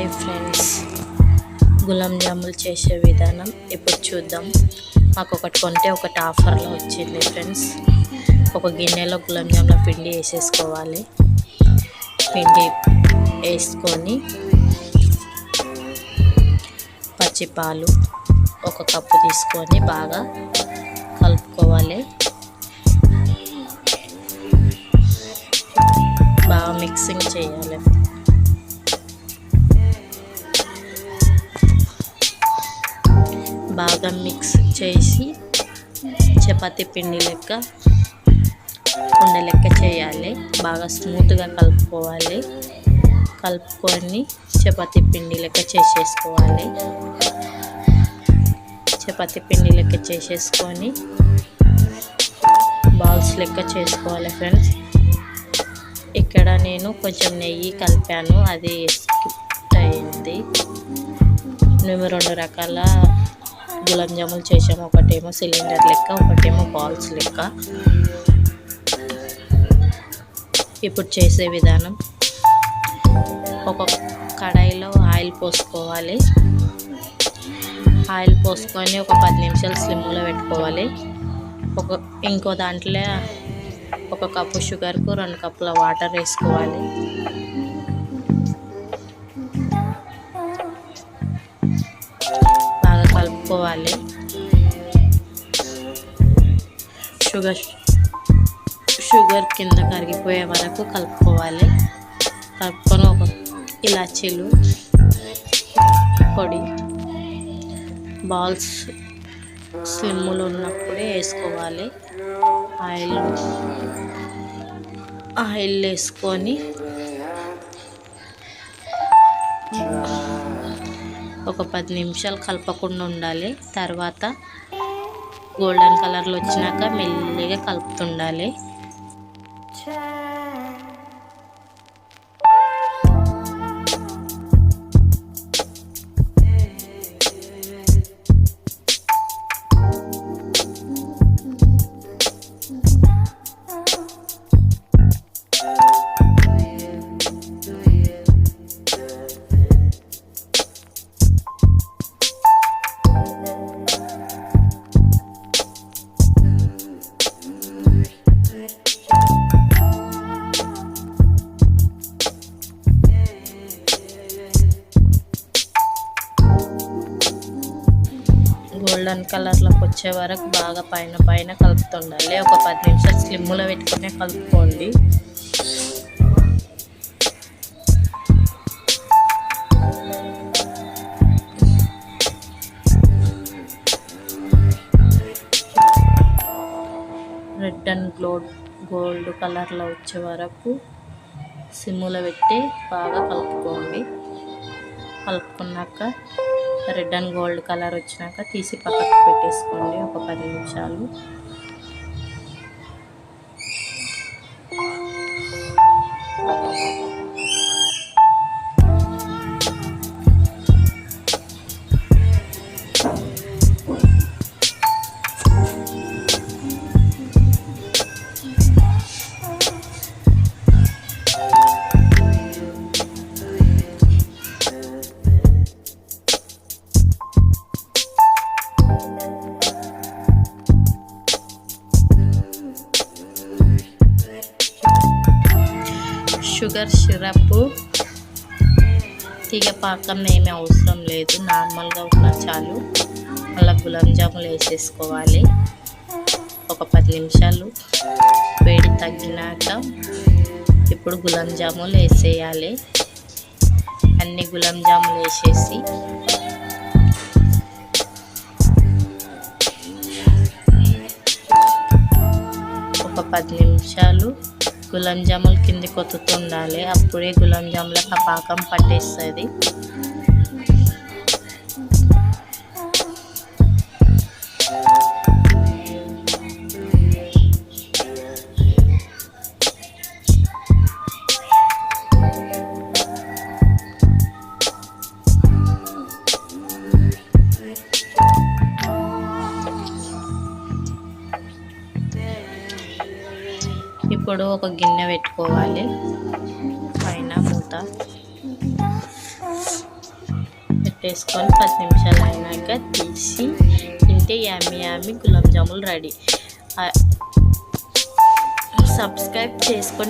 Hi friends, gulab జాములు చేసే విధానం ఇప్పుడు చూద్దాం. మాకు ఒకటి కొంటే ఒకటి ఆఫర్లో వచ్చింది ఫ్రెండ్స్. ఒక గిన్నెలో గులాబ్ జాముల పిండి వేసేసుకోవాలి. పిండి వేసుకొని పచ్చిపాలు ఒక కప్పు తీసుకొని బాగా కలుపుకోవాలి. బాగా మిక్సింగ్ చేయాలి. బాగా మిక్స్ చేసి చపాతీ పిండి లెక్క ఉండ లెక్క చేయాలి. బాగా స్మూత్గా కలుపుకోవాలి. కలుపుకొని చపాతీ పిండి లెక్క చేసేసుకోవాలి. చపాతీ పిండి లెక్క చేసేసుకొని బాల్స్ లెక్క చేసుకోవాలి ఫ్రెండ్స్. ఇక్కడ నేను కొంచెం నెయ్యి కలిపాను, అది స్కిప్ అయింది. మేము 2 రకాల గులాబ్ జాములు చేసాము. ఒకటేమో సిలిండర్ లెక్క, ఒకటేమో బాల్స్ లెక్క. ఇప్పుడు చేసే విధానం, ఒక కడాయిలో ఆయిల్ పోసుకోవాలి. ఆయిల్ పోసుకొని ఒక 10 నిమిషాలు స్లిమ్లో పెట్టుకోవాలి. ఇంకో దాంట్లో 1 కప్పు షుగర్కు 2 కప్పుల వాటర్ వేసుకోవాలి. బాగా కలుపుకోవాలి. షుగర్ కింద కరిగిపోయే వరకు కలుపుకోవాలి. కలుపుకొని ఒక ఇలాచీలు పొడి బాల్స్ స్లిమ్లో ఉన్నప్పుడే వేసుకోవాలి. ఆయిల్ వేసుకొని ఒక 10 నిమిషాలు కలపకుండా ఉండాలి. తర్వాత గోల్డెన్ కలర్లో వచ్చినాక మెల్లిగా కలుపుతుండాలి. గోల్డెన్ కలర్లోకి వచ్చే వరకు బాగా పైన కలుపుతుండాలి. ఒక 10 నిమిషాలు స్లిమ్లో పెట్టుకునే కలుపుకోండి. రెడ్ అండ్ గోల్డ్ కలర్లో వచ్చే వరకు సిమ్లో పెట్టి బాగా కలుపుకోండి. కలుపుకున్నాక రెడ్ అండ్ గోల్డ్ కలర్ వచ్చినాక తీసి పక్కకు పెట్టేసుకోండి ఒక 10 నిమిషాలు. షుగర్ సిరప్ తీగ పాకం ఏమీ అవసరం లేదు, నార్మల్గా ఉన్నా చాలు. అలా గులాబ్ జాములు వేసేసుకోవాలి. ఒక 10 నిమిషాలు వేడి తగ్గినాక ఇప్పుడు గులాబ్ జాములు వేసేయాలి. అన్ని గులాబ్ జాములు వేసేసి ఒక 10 నిమిషాలు గులాబ్ జాములు కిందికి ఒత్తుతుండాలి. అప్పుడే గులాబ్ జాములకు పాకం పట్టేస్తుంది. ఇప్పుడు ఒక గిన్నె పెట్టుకోవాలి, పైన మూత పెట్టేసుకొని 10 నిమిషాలు అయినాక తీసి తింటే యామీ యామీ గులాబ్ జాములు రెడీ. సబ్స్క్రైబ్ చేసుకోండి.